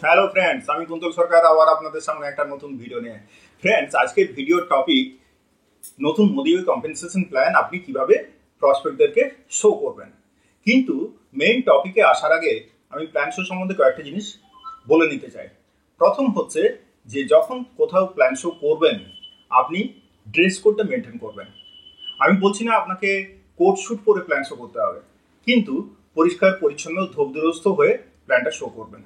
Hello friends, আমি কুন্তল সরকার আবার আপনাদের সামনে একটা নতুন ভিডিও নিয়ে। ফ্রেন্ডস, আজকের ভিডিওর টপিক নতুন মোদি কম্পেনসেশন প্ল্যান আপনি কিভাবে প্রসপেক্টদেরকে শো করবেন। কিন্তু মেইন টপিকে আসার আগে আমি প্ল্যান শো সম্বন্ধে কয়েকটা জিনিস বলে নিতে চাই। প্রথম হচ্ছে যে যখন কোথাও প্ল্যান শো করবেন আপনি ড্রেস কোডটা মেনটেন করবেন। আমি বলছি না আপনাকে কোট শুট পরে প্ল্যান শো করতে হবে, কিন্তু পরিষ্কার পরিচ্ছন্ন ধূপদুরস্থ হয়ে প্ল্যানটা শো করবেন।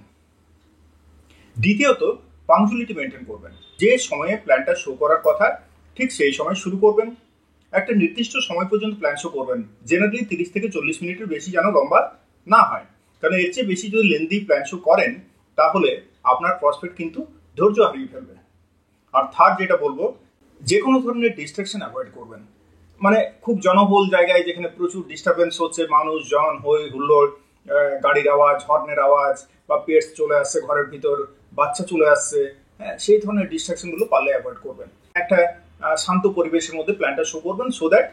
দ্বিতীয়ত, পাংচুয়ালিটি মেনটেন করবেন। যে সময়ে প্ল্যানটা শো করার কথা ঠিক সেই সময় শুরু করবেন। একটা নির্দিষ্ট সময় পর্যন্ত প্ল্যান শো করবেন, জেনারেলি 30 থেকে 40 মিনিটের বেশি যেন লম্বা না হয়, কারণ এর চেয়ে বেশি যদি লেন্দি প্ল্যান শো করেন তাহলে আপনার প্রসপেক্ট কিন্তু ধৈর্য হারিয়ে ফেলবে। আর থার্ড যেটা বলবো, যে কোনো ধরনের ডিস্ট্রাকশন অ্যাভয়েড করবেন। মানে খুব জনবহুল জায়গায় যেখানে প্রচুর ডিস্টারবেন্স হচ্ছে, মানুষজন, হই হুল্লোড়, গাড়ির আওয়াজ, হর্নের আওয়াজ, বা পেটস চলে আসছে ঘরের ভিতর, বাচ্চা চলে আসছে, হ্যাঁ, সেই ধরনের ডিস্ট্রাকশনগুলো পারলে অ্যাভয়েড করবেন। একটা শান্ত পরিবেশের মধ্যে প্ল্যানটা শো করবেন, সো দ্যাট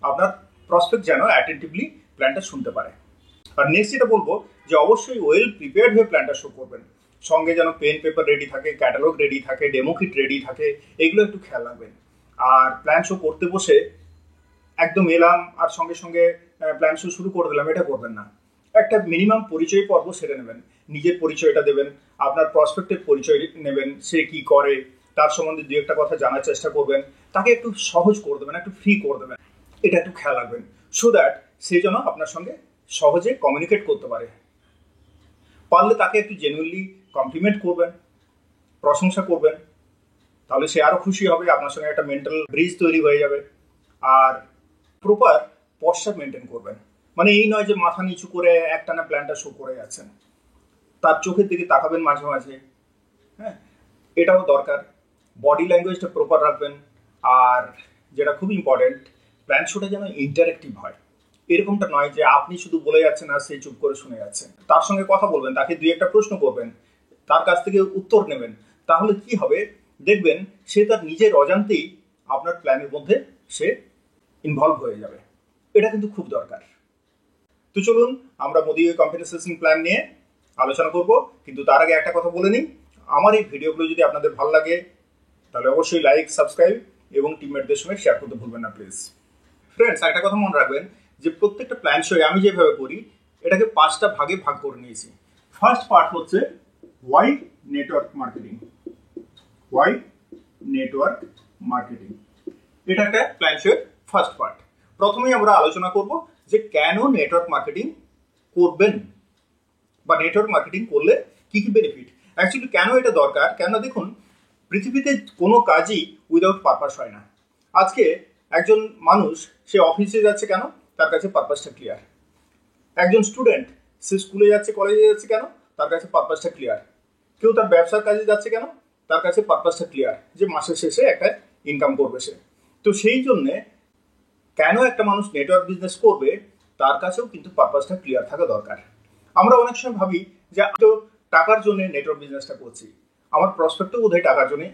আপনার প্রসপেক্ট যেন অ্যাটেন্টিভলি প্ল্যানটা শুনতে পারে। আর নেক্সট যেটা বলবো যে অবশ্যই ওয়েল প্রিপেয়ার্ড হয়ে প্ল্যানটা শো করবেন। সঙ্গে যেন পেন পেপার রেডি থাকে, ক্যাটালগ রেডি থাকে, ডেমো কিট রেডি থাকে, এগুলো একটু খেয়াল রাখবেন। আর প্ল্যান শো করতে বসে একদম এলাম আর সঙ্গে সঙ্গে প্ল্যান শো শুরু করে দিলাম, এটা করবেন না। একটা মিনিমাম পরিচয় পর্ব সেরে নেবেন, নিজের পরিচয়টা দেবেন, আপনার প্রসপেক্টের পরিচয় নেবেন, সে কি করে তার সম্বন্ধে দু একটা কথা জানার চেষ্টা করবেন, তাকে একটু সহজ করে দেবেন, একটু ফ্রি করে দেবেন, এটা একটু খেয়াল রাখবেন, সো দ্যাট সে যেন আপনার সঙ্গে সহজে কমিউনিকেট করতে পারে। পারলে তাকে একটু জেনুইনলি কমপ্লিমেন্ট করবেন, প্রশংসা করবেন, তাহলে সে আরও খুশি হবে, আপনার সঙ্গে একটা মেন্টাল ব্রিজ তৈরি হয়ে যাবে। আর প্রপার পশ্চার মেনটেন করবেন, মানে এই নয় যে মাথা নিচু করে একটানা প্ল্যানটা শো করে যাচ্ছেন, তার চোখের দিকে তাকাবেন মাঝে মাঝে, হ্যাঁ, এটাও দরকার। বডি ল্যাঙ্গুয়েজটা প্রপার রাখবেন। আর যেটা খুব ইম্পর্টেন্ট, প্ল্যান শোটা যেন ইন্টারেক্টিভ হয়। এরকমটা নয় যে আপনি শুধু বলে যাচ্ছেন আর সে চুপ করে শুনে যাচ্ছে। তার সঙ্গে কথা বলবেন, তাকে দুই একটা প্রশ্ন করবেন, তার কাছ থেকে উত্তর নেবেন। তাহলে কি হবে, দেখবেন সে তার নিজের অজান্তেই আপনার প্ল্যানের মধ্যে সে ইনভলভ হয়ে যাবে। এটা কিন্তু খুব দরকার। তো চলুন আমরা মোদি কম্পেনসেশন প্ল্যান নিয়ে আলোচনা করব, কিন্তু তার আগে একটা কথা বলে নিই, আমার এই ভিডিওগুলো যদি আপনাদের ভালো লাগে তাহলে অবশ্যই লাইক, সাবস্ক্রাইব এবং টিমমেটদের সঙ্গে শেয়ার করতে ভুলবেন না প্লিজ। ফ্রেন্ডস, একটা কথা মনে রাখবেন যে প্রত্যেকটা প্ল্যান শোয়ে আমি যেভাবে করি এটাকে 5টা ভাগে ভাগ করে নিয়েছি। ফার্স্ট পার্ট হচ্ছে Y network marketing. Y network marketing, এটা একটা প্ল্যান শোয়ের ফার্স্ট পার্ট। প্রথমেই আমরা আলোচনা করব যে কেন নেটওয়ার্ক মার্কেটিং করবেন, বা নেটওয়ার্ক মার্কেটিং করলে কি কি বেনিফিট। অ্যাকচুয়ালি কেন এটা দরকার, কেন দেখুন পৃথিবীতে কোনো কাজই উইদাউট পারপাস হয় না। আজকে একজন মানুষ সে অফিসে যাচ্ছে কেন, তার কাছে পারপাসটা ক্লিয়ার। একজন স্টুডেন্ট সে স্কুলে যাচ্ছে, কলেজে যাচ্ছে কেন, তার কাছে পারপাসটা ক্লিয়ার। কেউ তার ব্যবসার কাজে যাচ্ছে কেন, তার কাছে পারপাসটা ক্লিয়ার, যে মাসের শেষে একটা ইনকাম করবে সে। তো সেই জন্যে কেন একটা মানুষ নেটওয়ার্ক বিজনেস করবে তার কাছেও কিন্তু পারপাসটা ক্লিয়ার থাকা দরকার। আমরা অনেক সময় ভাবি যে আমি তো টাকার জন্য নেটওয়ার্ক বিজনেসটা করছি, আমার প্রসপেক্টও বোধহয় টাকার জন্য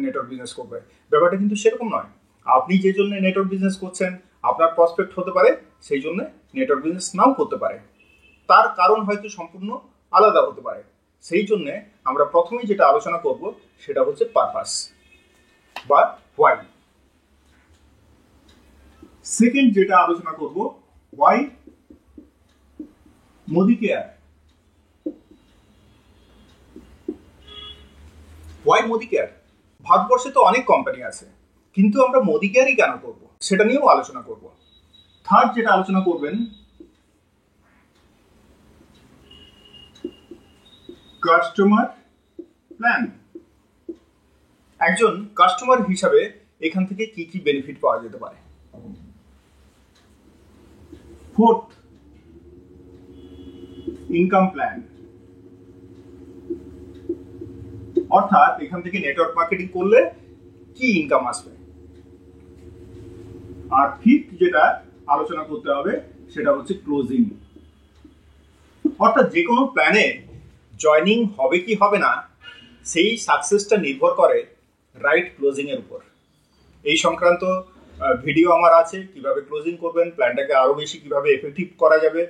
নেটওয়ার্ক বিজনেস করবে। ব্যাপারটা কিন্তু সেরকম নয়। আপনি যে জন্য নেটওয়ার্ক বিজনেস করছেন আপনার প্রসপেক্ট হতে পারে সেই জন্য নেটওয়ার্ক বিজনেস নাও করতে পারে, তার কারণ হয়তো সম্পূর্ণ আলাদা হতে পারে। সেই জন্যে আমরা প্রথমেই যেটা আলোচনা করব সেটা হচ্ছে পারপাস বা হোয়াই। সেকেন্ড যেটা আলোচনা করব, Y Modi care. Y Modi care, ভারতবর্ষে তো অনেক কোম্পানি আছে, কিন্তু আমরা মোদি কেয়ারই কেন করব সেটা নিয়েও আলোচনা করব। থার্ড যেটা আলোচনা করবেন, কাস্টমার প্ল্যান। একজন কাস্টমার হিসাবে এখান থেকে কি কি বেনিফিট পাওয়া যেতে পারে। ফোর্থ, ইনকাম প্ল্যান, অর্থাৎ এখান থেকে নেটওয়ার্ক মার্কেটিং করলে কি ইনকাম আসবে। আর ফিফথ যেটা আলোচনা করতে হবে সেটা হচ্ছে ক্লোজিং, অর্থাৎ যে কোনো প্ল্যানে জয়নিং হবে কি হবে না সেই সাকসেসটা নির্ভর করে রাইট ক্লোজিং এর উপর। এই সংক্রান্ত ভিডিও আমার আছে, কিভাবে ক্লোজিং করবেন, প্ল্যানটাকে আরো বেশি কিভাবে এফেক্টিভ করা যাবে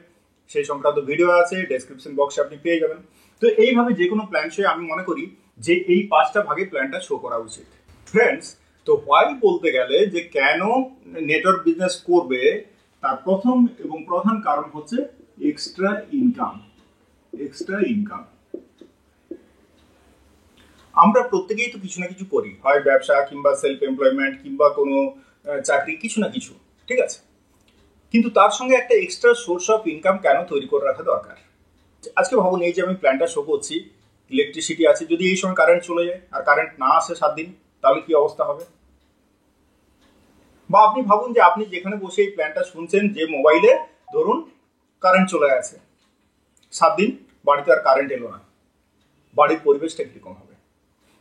সেই সংক্রান্ত ভিডিও আছে, ডেসক্রিপশন বক্সে আপনি পেয়ে যাবেন। তো এইভাবে যে কোনো প্ল্যান শোয়ে আমি মনে করি যে এই 5টা ভাগে প্ল্যানটা শো করা উচিত। ফ্রেন্ডস, তো হোয়াই বলতে গেলে যে কেন নেটওয়ার্ক বিজনেস করবে, তার প্রথম এবং প্রধান কারণ হচ্ছে এক্সট্রা ইনকাম। এক্সট্রা ইনকাম আমরা প্রত্যেকেই তো কিছু না কিছু করি, হয় ব্যবসা কিংবা সেলফ এমপ্লয়মেন্ট কিংবা কোনো চাকরি, কিছু না কিছু, ঠিক আছে। কিন্তু তার সঙ্গে একটা এক্সট্রা সোর্স অফ ইনকাম কেন তৈরি করে রাখা দরকার? আজকে ভাবুন, এই যে আমি প্ল্যানটা শো করছি, ইলেকট্রিসিটি আছে, যদি এই সময় কারেন্ট চলে যায় আর কারেন্ট না আসে 7 দিন, তাহলে কি অবস্থা হবে? বা আপনি ভাবুন যে আপনি যেখানে বসে এই প্ল্যানটা শুনছেন, যে মোবাইলে ধরুন কারেন্ট চলে গেছে, 7 দিন বাড়িতে আর কারেন্ট এলো না, বাড়ির পরিবেশটা কিরকম হবে?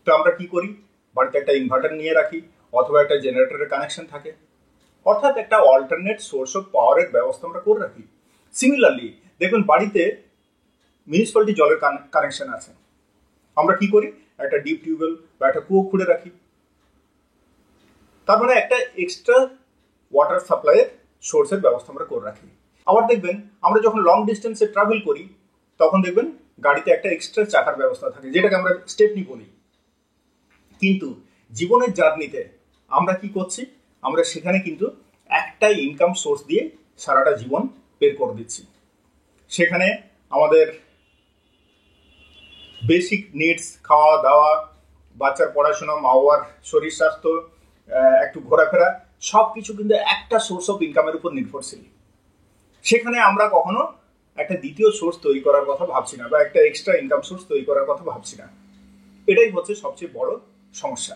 তো আমরা কি করি, বাড়িতে একটা ইনভার্টার নিয়ে রাখি অথবা একটা জেনারেটরের কানেকশন থাকে, অর্থাৎ একটা অল্টারনেট সোর্স অফ পাওয়ারের ব্যবস্থা আমরা করে রাখি। সিমিলারলি দেখবেন বাড়িতে মিউনিসিপ্যালিটি জলের কানেকশন আছে, আমরা কি করি, একটা ডিপ টিউবওয়েল বা একটা কুয়ো খুঁড়ে রাখি। তার মানে একটা এক্সট্রা ওয়াটার সাপ্লাইয়ের সোর্সের ব্যবস্থা আমরা করে রাখি। আবার দেখবেন আমরা যখন লং ডিস্টেন্সে ট্রাভেল করি, তখন দেখবেন গাড়িতে একটা এক্সট্রা চাকার ব্যবস্থা থাকে, যেটাকে আমরা স্টেপনি বলি। কিন্তু জীবনের জার্নিতে আমরা কি করছি, আমরা সেখানে কিন্তু একটা ইনকাম সোর্স দিয়ে সারাটা জীবন বের করে দিচ্ছি। সেখানে আমাদের বেসিক নিডস, খাওয়া দাওয়া, বাচ্চার পড়াশোনা, মা বাবার শরীর স্বাস্থ্য, একটু ঘোরাফেরা, সব কিছু কিন্তু একটা সোর্স অফ ইনকামের উপর নির্ভরশীল। সেখানে আমরা কখনো একটা দ্বিতীয় সোর্স তৈরি করার কথা ভাবছি না, বা একটা এক্সট্রা ইনকাম সোর্স তৈরি করার কথা ভাবছি না। এটাই হচ্ছে সবচেয়ে বড় সমস্যা।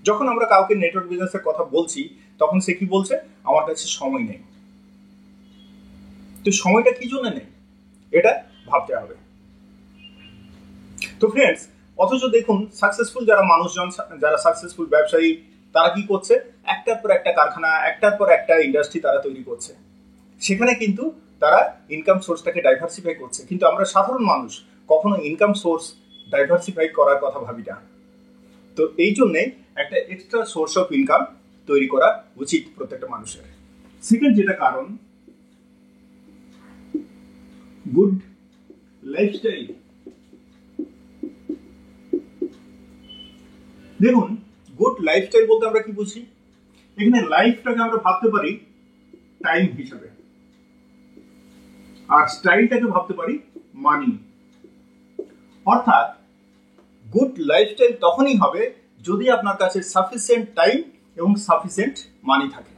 যখন আমরা কাউকে নেটওয়ার্ক বিজনেসের কথা বলছি, তখন সে কি বলছে, আমার কাছে সময় নেই। তো সময়টা কি জন্য নেই, এটা ভাবতে হবে। তো ফ্রেন্ডস, অথচ দেখুন সাকসেসফুল যারা মানুষজন, যারা সাকসেসফুল ব্যবসায়ী, তারা কি করছে, একটার পর একটা কারখানা, একটার পর একটা ইন্ডাস্ট্রি তারা তৈরি করছে। সেখানে কিন্তু তারা ইনকাম সোর্সটাকে ডাইভার্সিফাই করছে। কিন্তু আমরা সাধারণ মানুষ কখনো ইনকাম সোর্স ডাইভার্সিফাই করার কথা ভাবি না। তো এই জন্যে একটা এক্সট্রা সোর্স অফ ইনকাম তৈরি করা উচিত প্রত্যেকটা মানুষের। সেকেন্ড যেটা কারণ, গুড লাইফস্টাইল। দেখুন, গুড লাইফস্টাইল বলতে আমরা কি বুঝি? এখানে লাইফটাকে আমরা ভাবতে পারি টাইম হিসাবে, আর স্টাইলটাকে ভাবতে পারি মানি। অর্থাৎ গুড লাইফস্টাইল তখনই হবে যদি আপনার কাছে সাফিসিয়েন্ট টাইম এবং সাফিসিয়েন্ট মানি থাকে।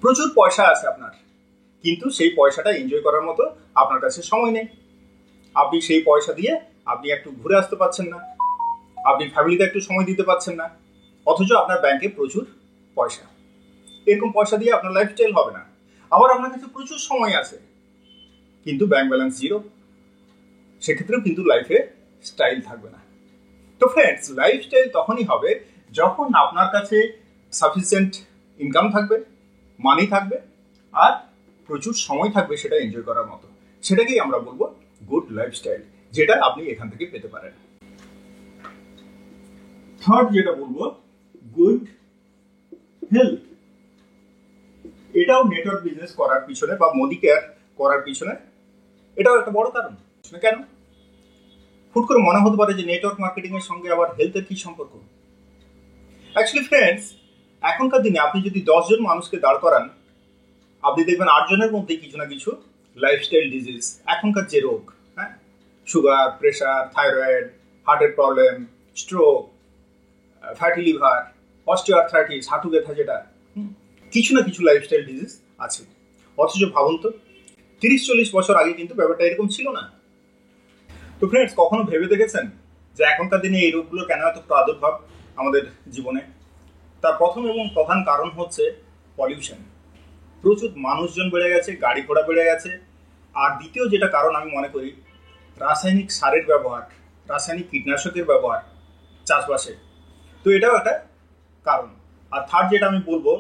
প্রচুর পয়সা আছে আপনার, কিন্তু সেই পয়সাটা এনজয় করার মতো আপনার কাছে সময় নেই। আপনি সেই পয়সা দিয়ে আপনি একটু ঘুরে আসতে পারছেন না, আপনি ফ্যামিলিতে একটু সময় দিতে পারছেন না, অথচ আপনার ব্যাংকে প্রচুর পয়সা। এরকম পয়সা দিয়ে আপনার লাইফস্টাইল হবে না। আবার আপনার কাছে প্রচুর সময় আছে, কিন্তু ব্যাংক ব্যালেন্স জিরো, সেক্ষেত্রেও কিন্তু লাইফে স্টাইল থাকবে না। তো ফ্রেন্ডস, লাইফস্টাইল তখনই হবে যখন আপনার কাছে সাফিসিয়েন্ট ইনকাম থাকবে, মানি থাকবে, আর প্রচুর সময় থাকবে সেটা এনজয় করার মতো। সেটাকেই আমরা বলবো গুড লাইফস্টাইল, যেটা আপনি এখান থেকে পেতে পারেন। থার্ড যেটা বলবো, গুড হেলথ। এটাও নেটওয়ার্ক বিজনেস করার পিছনে বা মোদি কেয়ার করার পিছনে এটাও একটা বড় কারণ। কেন? হুট করে মনে হতে পারে যে নেটওয়ার্ক মার্কেটিং এর সঙ্গে আবার হেলথের কি সম্পর্ক? অ্যাকচুয়ালি ফ্রেন্ডস, এখনকার দিনে আপনি যদি 10 জন মানুষকে দাঁড় করান, আপনি দেখবেন 8 জনের মধ্যেই কিছু না কিছু লাইফস্টাইল ডিজিজ, এখনকার যে রোগ, হ্যাঁ, সুগার, প্রেশার, থাইরয়েড, হার্টের problem, stroke, fatty liver, osteoarthritis, হাঁটু ব্যথা, যেটা কিছু না কিছু লাইফস্টাইল ডিজিজ আছে। অথচ ভাবুন তো, 30-40 বছর আগে কিন্তু ব্যাপারটা এরকম ছিল না। তো ফ্রেন্ডস, কখনো ভেবে দেখেছেন যে এখনকার দিনে এই রোগগুলো কেন এত প্রাদুর্ভাব আমাদের জীবনে? তার প্রথম এবং প্রধান কারণ হচ্ছে পলিউশন। প্রচুর মানুষজন বেড়ে গেছে, গাড়ি ঘোড়া বেড়ে গেছে। আর দ্বিতীয় যেটা কারণ আমি মনে করি, রাসায়নিক সারের ব্যবহার, রাসায়নিক কীটনাশকের ব্যবহার চাষবাসে। তো এটাও একটা কারণ। আর থার্ড যেটা আমি বলবো,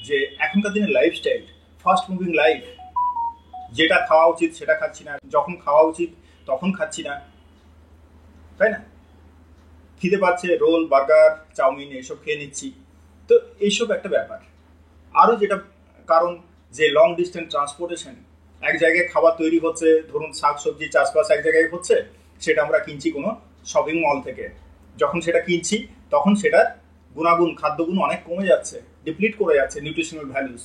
যে এখনকার দিনে লাইফস্টাইল, ফাস্ট মুভিং লাইফ, যেটা খাওয়া উচিত সেটা খাচ্ছি না, যখন খাওয়া উচিত তখন খাচ্ছি না, তাই না? খিদে পাচ্ছে, রোল, বার্গার, চাউমিন এসব খেয়ে নিচ্ছি। তো এইসব একটা ব্যাপার। আরও যেটা কারণ, যে লং ডিস্টেন্স ট্রান্সপোর্টেশন, এক জায়গায় খাবার তৈরি হচ্ছে, ধরুন শাকসবজি চাষবাস এক জায়গায় হচ্ছে, সেটা আমরা কিনছি কোনো শপিং মল থেকে। যখন সেটা কিনছি তখন সেটার গুণাগুণ, খাদ্যগুণ অনেক কমে যাচ্ছে, ডিপ্লিট করে যাচ্ছে নিউট্রিশনাল ভ্যালুস।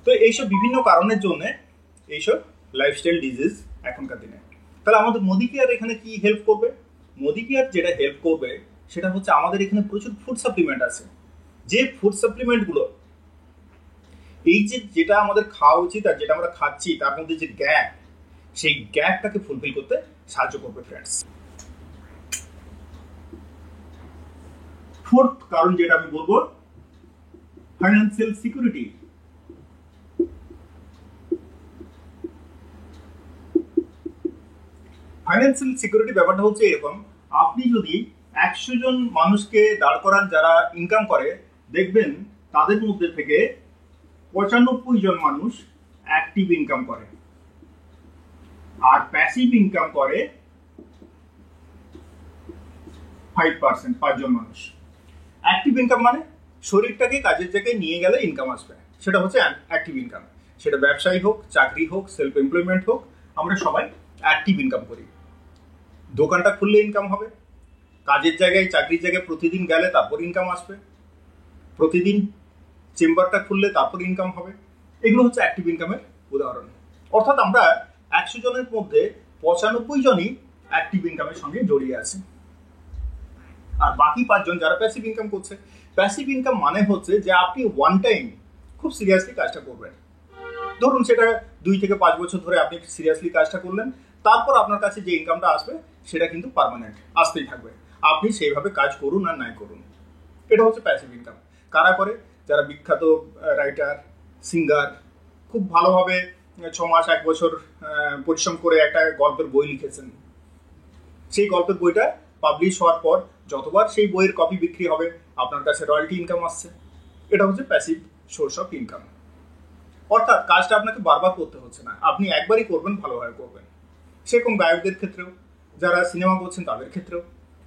তো এইসব বিভিন্ন কারণের জন্য এইসব লাইফস্টাইল ডিজিজ এখনকার দিনে। তাহলে আমাদের মোদি কেয়ার এখানে কি হেল্প করবে? মোদি কেয়ার যেটা হেল্প করবে সেটা হচ্ছে আমাদের এখানে প্রচুর ফুড সাপ্লিমেন্ট আছে, যে ফুড সাপ্লিমেন্টগুলো এই যেটা আমাদের খাওয়া উচিত আর যেটা আমরা খাচ্ছি তার মধ্যে যে গ্যাপ, সেই গ্যাপটাকে ফুলফিল করতে সাহায্য করবে ফ্রেন্ডস। ফোর্থ কারণ যেটা আমি বলবো, ফাইন্যান্সিয়াল সিকিউরিটি। ফাইন্যান্সিয়াল সিকিউরিটি ব্যাপারটা হচ্ছে এরকম, আপনি যদি 100 জন মানুষকে দাঁড় করান যারা ইনকাম করে, দেখবেন তাদের মধ্যে থেকে 95 জন মানুষ অ্যাক্টিভ ইনকাম করে আর প্যাসিভ ইনকাম করে 5%, 5 জন মানুষ। অ্যাক্টিভ ইনকাম মানে শরীরটাকে কাজের জায়গায় নিয়ে গেলে ইনকাম আসবে, সেটা হচ্ছে অ্যাক্টিভ ইনকাম। সেটা ব্যবসায়ী হোক, চাকরি হোক, সেলফ এমপ্লয়মেন্ট হোক, আমরা সবাই অ্যাক্টিভ ইনকাম করি। দোকানটা খুললে ইনকাম হবে, কাজের জায়গায় চাকরির জায়গায় প্রতিদিন গেলে তারপর ইনকাম আসবে, প্রতিদিন চেম্বারটা খুললে তারপর ইনকাম হবে। এগুলো হচ্ছে অ্যাক্টিভ ইনকামের উদাহরণ। অর্থাৎ আমরা 100 জনের মধ্যে 95 জনই অ্যাক্টিভ ইনকামের সঙ্গে জড়িয়ে আছে, আর বাকি 5 জন যারা প্যাসিভ ইনকাম করছে। প্যাসিভ ইনকাম মানে হচ্ছে যে আপনি ওয়ান টাইম খুব সিরিয়াসলি কাজটা করবেন, ধরুন সেটা 2 থেকে 5 বছর ধরে আপনি সিরিয়াসলি কাজটা করলেন, তারপর আপনার কাছে যে ইনকামটা আসবে সেটা কিন্তু পার্মানেন্ট আসতেই থাকবে, আপনি সেইভাবে কাজ করুন আর নাই করুন। এটা হচ্ছে প্যাসিভ ইনকাম। কারা করে? যারা বিখ্যাত রাইটার, সিঙ্গার, খুব ভালোভাবে 6 মাস 1 বছর পরিশ্রম করে একটা গল্পের বই লিখেছেন, সেই গল্পের বইটা পাবলিশ হওয়ার পর যতবার সেই বইয়ের কপি বিক্রি হবে আপনার কাছে রয়্যালটি ইনকাম আসছে। এটা হচ্ছে প্যাসিভ সোর্স অফ ইনকাম। অর্থাৎ কাজটা আপনাকে বারবার করতে হচ্ছে না, আপনি একবারই করবেন, ভালোভাবে করবেন। সেরকম গায়কদের ক্ষেত্রেও, যারা সিনেমা করছেন তাদের ক্ষেত্রেও,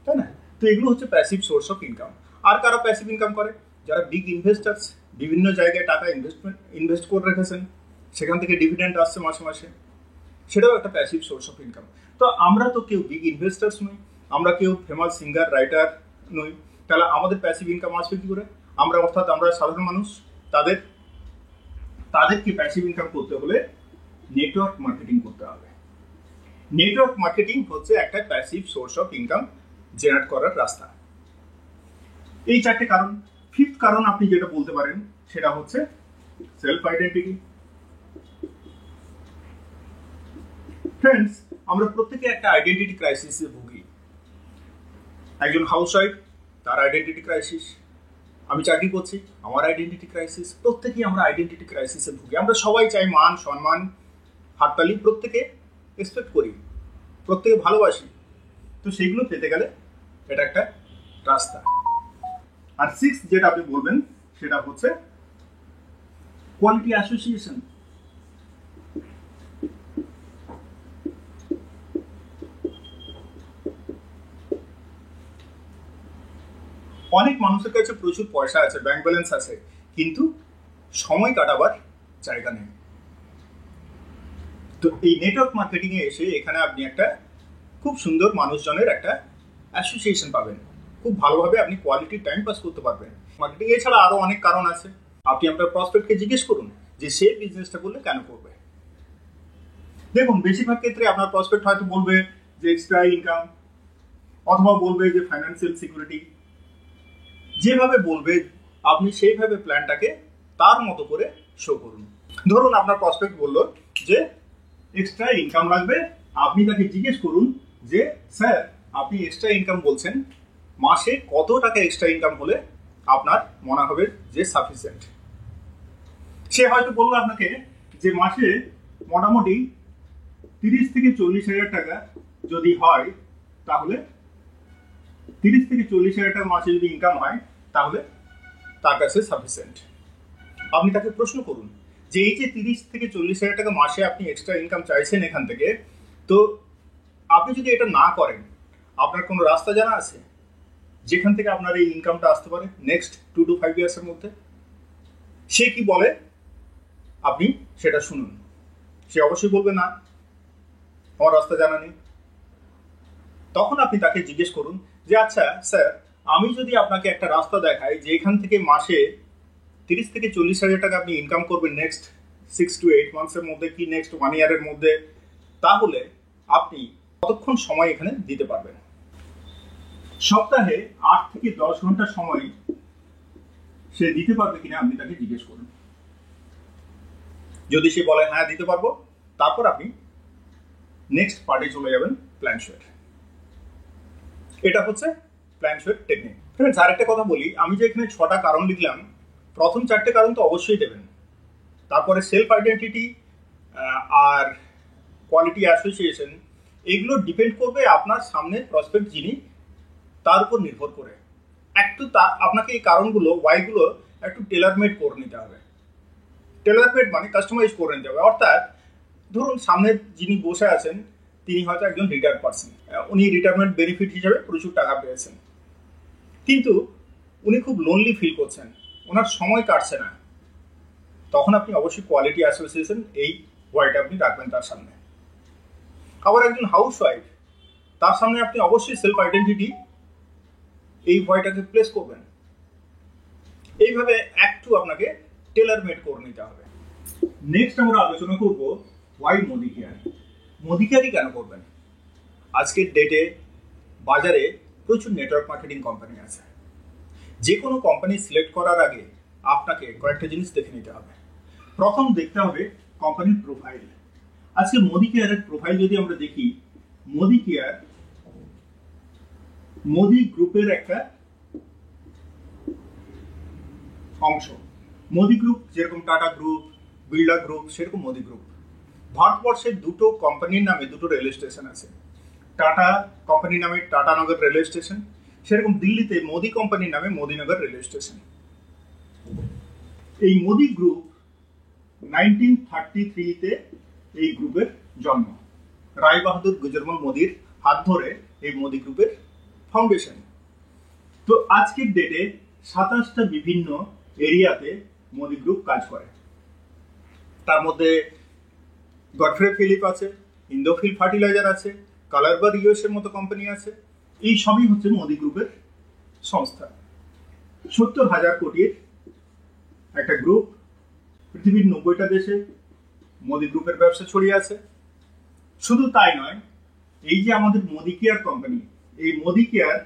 তাই না? তো এগুলো হচ্ছে প্যাসিভ সোর্স অফ ইনকাম। আর কারা প্যাসিভ ইনকাম করে? যারা বিগ ইনভেস্টার্স, বিভিন্ন জায়গায় টাকা ইনভেস্ট করে রেখেছেন, সেখান থেকে ডিভিডেন্ড আসছে মাসে মাসে, সেটাও একটা প্যাসিভ সোর্স অফ ইনকাম। তো আমরা তো কেউ বিগ ইনভেস্টার্স নই, আমরা কেউ ফেমাস সিঙ্গার, রাইটার নই, তাহলে আমাদের প্যাসিভ ইনকাম আসবে কি করে? আমরা অর্থাৎ আমরা সাধারণ মানুষ, তাদেরকে প্যাসিভ ইনকাম করতে হলে নেটওয়ার্ক মার্কেটিং করতে হবে। নেটওয়ার্ক মার্কেটিং হচ্ছে একটা passive source of income generate করার রাস্তা। এই 4টে কারণ। ফিফথ কারণ আপনি যেটা বলতে পারেন সেটা হচ্ছে সেলফ আইডেন্টিটি। ফ্রেন্ডস, আমরা প্রত্যেকে একটা আইডেন্টিটি ক্রাইসিসে ভুগি। একজন হাউসওয়াইফ, তার আইডেন্টিটি ক্রাইসিস। আমি চাকরি করছি, আমার আইডেন্টিটি ক্রাইসিস। প্রত্যেকেই আমরা আইডেন্টিটি ক্রাইসিসে ভুগি। আমরা সবাই চাই মান, সম্মান, হাততালি, প্রত্যেকে এক্সপেক্ট করি, প্রত্যেকে ভালোবাসি। তো সেইগুলো পেতে গেলে এটা একটা রাস্তা। আর 6 যেটা আপনি বলবেন সেটা হচ্ছে কোয়ালিটি অ্যাসোসিয়েশন। অনেক মানুষের কাছে প্রচুর পয়সা আছে, ব্যাংক ব্যালেন্স আছে, কিন্তু সময় কাটাবার জায়গা নেই। তো এই নেটওয়ার্ক মার্কেটিং এ এসে এখানে আপনি একটা খুব সুন্দর মানুষজনের একটা অ্যাসোসিয়েশন পাবেন, খুব ভালোভাবে আপনি কোয়ালিটি টাইম পাস করতে পারবেন। মার্কেটিং এছাড়া আরো অনেক কারণ আছে। আপনি আপনার প্রসপেক্টকে জিজ্ঞেস করুন যে সে বিজনেসটা করলে কেন করবে। দেখুন, বেশিরভাগ ক্ষেত্রে আপনার প্রসপেক্ট হয়তো বলবে যে এক্সট্রা ইনকাম, অথবা বলবে যে ফাইন্যান্সিয়াল সিকিউরিটি। যেভাবে বলবে আপনি সেইভাবে প্ল্যানটাকে তার মতো করে শো করুন। ধরুন আপনার প্রসপেক্ট বলল যে এক্সট্রা ইনকাম লাগবে, আপনি তাকে জিজ্ঞেস করুন যে স্যার আপনি এক্সট্রা ইনকাম বলছেন, মাসে কত টাকা এক্সট্রা ইনকাম হলে আপনার মনে হবে যে সাফিসিয়েন্ট। সে হয়তো বললো আপনাকে যে মাসে মোটামুটি 30 থেকে 40 হাজার টাকা যদি হয়, তাহলে 30 থেকে 40 হাজার টাকা মাসে যদি ইনকাম হয় তাহলে তার কাছে সাফিসিয়েন্ট। আপনি তাকে প্রশ্ন করুন যে এই যে 30 থেকে 40 হাজার টাকা মাসে আপনি এক্সট্রা ইনকাম চাইছেন এখান থেকে, তো আপনি যদি এটা না করেন, আপনার কোনো রাস্তা জানা আছে যেখান থেকে আপনার এই ইনকামটা আসতে পারে নেক্সট 2 to 5 ইয়ার্সের মধ্যে? সে কি বলে আপনি সেটা শুনুন। সে অবশ্যই বলবে না, আমার রাস্তা জানা নেই। তখন আপনি তাকে জিজ্ঞেস করুন যে আচ্ছা স্যার, আমি যদি আপনাকে একটা রাস্তা দেখাই যে এখান থেকে মাসে 30 থেকে 40 হাজার টাকা আপনি ইনকাম করবেন নেক্সট 6 to 8 মান্থসের মধ্যে কি নেক্সট 1 ইয়ারের মধ্যে, তাহলে আপনি কতক্ষণ সময় এখানে দিতে পারবেন? সপ্তাহে 8 থেকে 10 ঘন্টা সময় সে দিতে পারবে কিনা আপনি তাকে জিজ্ঞেস করুন। যদি সে বলে হ্যাঁ দিতে পারবো, তারপর আপনি নেক্সট পার্টে চলে যাবেন প্ল্যান শো এর। এটা হচ্ছে প্ল্যান শো এর টেকনিক। ফ্রেন্ডস, আরেকটা কথা বলি, আমি যে এখানে 6টা কারণ লিখলাম, প্রথম 4টে কারণ তো অবশ্যই দেবেন। তারপরে সেলফ আইডেন্টিটি আর কোয়ালিটি অ্যাসোসিয়েশন, এগুলো ডিপেন্ড করবে আপনার সামনে প্রসপেক্ট যিনি, তার উপর নির্ভর করে। একটু আপনাকে এই কারণগুলো ওয়াইগুলো একটু টেলারমেড করে নিতে হবে। টেলারমেড মানে কাস্টমাইজ করে নিতে হবে। অর্থাৎ ধরুন সামনে যিনি বসে আছেন তিনি হয়তো একজন রিটায়ার্ড পার্সন, উনি রিটায়ারমেন্ট বেনিফিট হিসেবে প্রচুর টাকা পেয়েছেন, কিন্তু উনি খুব লোনলি ফিল করছেন, ওনার সময় কাটছে না। তখন আপনি অবশ্যই কোয়ালিটি অ্যাসোসিয়েশন এই ওয়াইটা আপনি রাখবেন তার সামনে। আবার একজন হাউস ওয়াইফ, তার সামনে আপনি অবশ্যই সেলফ আইডেন্টিটি এই ভয়টাকে প্লেস করবেন। এইভাবে একটু আপনাকে টেলার মেড করে নিতে হবে। নেক্সট আমরা আলোচনা করব ওয়াই মোদি কেয়ার। মোদি কেয়ারই কেন করবেন? আজকের ডেটে বাজারে প্রচুর নেটওয়ার্ক মার্কেটিং কোম্পানি আছে। যে কোনো কোম্পানি সিলেক্ট করার আগে আপনাকে কয়েকটা জিনিস দেখে নিতে হবে। প্রথম দেখতে হবে কোম্পানির প্রোফাইল। আজকে মোদি কেয়ারের প্রোফাইল যদি আমরা দেখি, মোদি কেয়ার মোদি গ্রুপের একটা অংশ। মোদি গ্রুপ যেরকম টাটা গ্রুপ, বিড়লা গ্রুপ, সেরকম মোদি গ্রুপ। ভারতবর্ষের দুটো কোম্পানির নামে দুটো রেল স্টেশন আছে। টাটা কোম্পানির নামে টাটানগর রেলওয়ে স্টেশন, সেরকম দিল্লিতে মোদি কোম্পানির নামে মোদিনগর রেলওয়ে স্টেশন। এই মোদি গ্রুপ 1933-তে এই গ্রুপের জন্ম। রায় বাহাদুর গুজরমল মোদির হাত ধরে এই মোদি গ্রুপের ফাউন্ডেশন। তো আজকের ডেটে 27টা বিভিন্ন এরিয়াতে মোদি গ্রুপ কাজ করে। তার মধ্যে গডফ্রে ফিলিপ আছে, ইন্দোফিল ফার্টিলাইজার আছে, কালারবার ইউএস এর মতো কোম্পানি আছে। এই সবই হচ্ছে মোদি গ্রুপের সংস্থা। 70,000 কোটির একটা গ্রুপ, পৃথিবীর 90টা দেশে মোদি গ্রুপের ব্যবসা ছড়িয়ে আছে। শুধু তাই নয়, এই যে আমাদের মোদি কেয়ার কোম্পানি, এই মোদি কেয়ার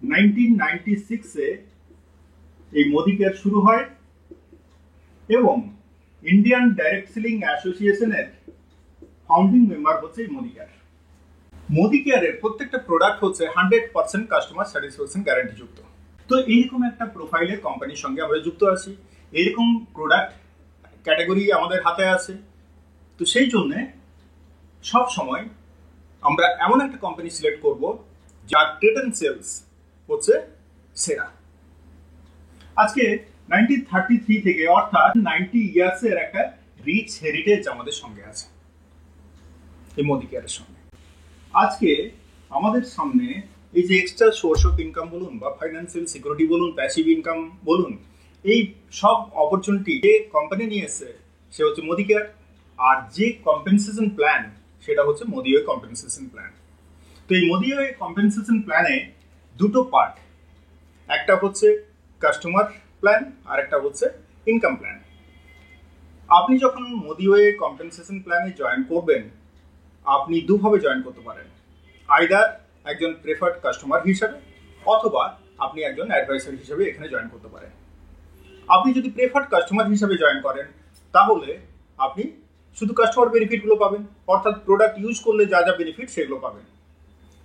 1996-এ এই মোদি কেয়ার শুরু হয় এবং ইন্ডিয়ান ডাইরেক্ট সেলিং অ্যাসোসিয়েশনের ফাউন্ডিং মেম্বার হচ্ছে এই মোদি কেয়ার। মোদি কেয়ারের প্রত্যেকটা প্রোডাক্ট হচ্ছে 100% কাস্টমার স্যাটিসফ্যাকশন গ্যারান্টি যুক্ত। তো এইরকম একটা প্রোফাইলের কোম্পানির সঙ্গে আমরা যুক্ত আছি, এরকম প্রোডাক্ট ক্যাটাগরি আমাদের হাতে আছে। তো সেই জন্যে সব সময় আমরা এমন একটা কোম্পানি সিলেক্ট করব যার ট্রেড অ্যান্ড সেলস হচ্ছে সেরা। আজকে 1933 থেকে অর্থাৎ 90 ইয়ার্সের একটা রিচ হেরিটেজ আমাদের সঙ্গে আছে এই মোদি কেয়ারের সঙ্গে। আজকে আমাদের সামনে এই যে এক্সট্রা সোর্স অফ ইনকাম বলুন বা ফাইন্যান্সিয়াল সিকিউরিটি বলুন, প্যাসিভ ইনকাম বলুন, এই সব অপরচুনিটি যে কোম্পানি নিয়ে এসছে সে হচ্ছে মোদি কেয়ার। আর যে কম্পেনসেশন প্ল্যান সেটা হচ্ছে মোদি ওয়ে কম্পেনসেশন প্ল্যান। তো এই মোদি ওয়ে কম্পেনসেশন প্ল্যানে দুটো পার্ট, একটা হচ্ছে কাস্টমার প্ল্যান আর একটা হচ্ছে ইনকাম প্ল্যান। আপনি যখন মোদি ওয়ে কম্পেনসেশন প্ল্যানে জয়েন করবেন, আপনি দুভাবে জয়েন করতে পারেন, আইদার একজন প্রেফার্ড কাস্টমার হিসাবে অথবা আপনি একজন অ্যাডভাইসার হিসেবে এখানে জয়েন করতে পারেন। আপনি যদি প্রেফার্ড কাস্টমার হিসেবে জয়েন করেন তাহলে আপনি শুধু কাস্টমার বেনিফিটগুলো পাবেন, অর্থাৎ প্রোডাক্ট ইউজ করলে যা যা বেনিফিট সেগুলো পাবেন।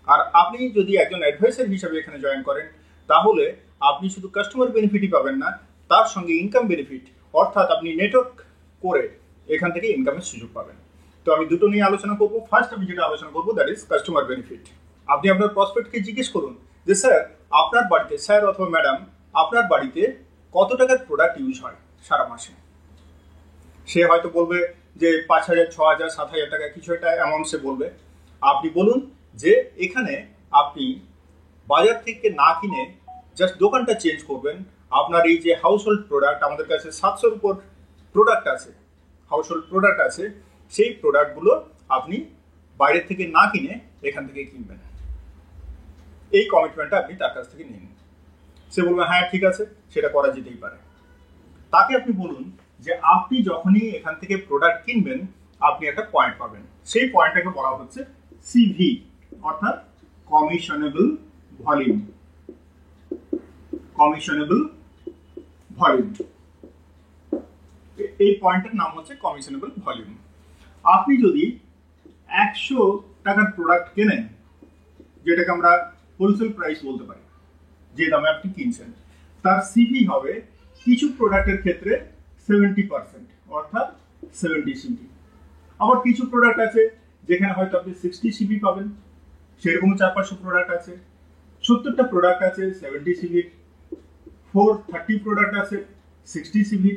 আর আপনি যদি একজন অ্যাডভাইসার হিসেবে এখানে জয়েন করেন তাহলে আপনি শুধু কাস্টমার বেনিফিটই পাবেন না, তার সঙ্গে ইনকাম বেনিফিট, অর্থাৎ আপনি নেটওয়ার্ক করে এখান থেকে ইনকামের সুযোগ পাবেন। তো আমি দুটো নিয়ে আলোচনা করব। ফার্স্ট আমি যেটা আলোচনা করবো দ্যাট ইজ কাস্টমার বেনিফিট। আপনি আপনার প্রসপেক্টকে জিজ্ঞেস করুন যে স্যার আপনার বাড়িতে, স্যার অথবা ম্যাডাম, আপনার বাড়িতে কত টাকার প্রোডাক্ট ইউজ হয় সারা মাসে? সে হয়তো বলবে যে 5,000, 6,000, 7,000 টাকা, কিছু একটা অ্যামাউন্ট সে বলবে। আপনি বলুন যে এখানে আপনি বাজার থেকে না কিনে জাস্ট দোকানটা চেঞ্জ করবেন, আপনার এই যে হাউস হোল্ড প্রোডাক্ট, আমাদের কাছে 700-র উপর প্রোডাক্ট আছে, হাউস হোল্ড প্রোডাক্ট আছে, সেই প্রোডাক্টগুলো আপনি বাইরে থেকে না কিনে এখান থেকে কিনবেন। এই কমিটমেন্টটা আপনি তার কাছ থেকে নিন। সে বলবে হ্যাঁ ঠিক আছে, সেটা করা যেতেই পারে। তাকে আপনি বলুন যে আপনি যখনই এখান থেকে প্রোডাক্ট কিনবেন আপনি একটা পয়েন্ট পাবেন, সেই পয়েন্টটাকে বলা হচ্ছে সিভি, অর্থাৎ কমিশনেবল ভলিউম। কমিশনেবল ভলিউম, এই পয়েন্টের নাম হচ্ছে কমিশনেবল ভলিউম। আপনি যদি 100 টাকার প্রোডাক্ট কেনেন, যেটাকে আমরা হোলসেল প্রাইস বলতে পারি, যে দামে আপনি কিনছেন, তার সিভি হবে কিছু প্রোডাক্টের ক্ষেত্রে 70%, অর্থাৎ 70 সিভি। আবার কিছু প্রোডাক্ট আছে যেখানে হয়তো আপনি 60 সিভি পাবেন, সেরকম 400-500 প্রোডাক্ট আছে। 70টা প্রোডাক্ট আছে 70 সিভি, 430 প্রোডাক্ট আছে 60 সিভি,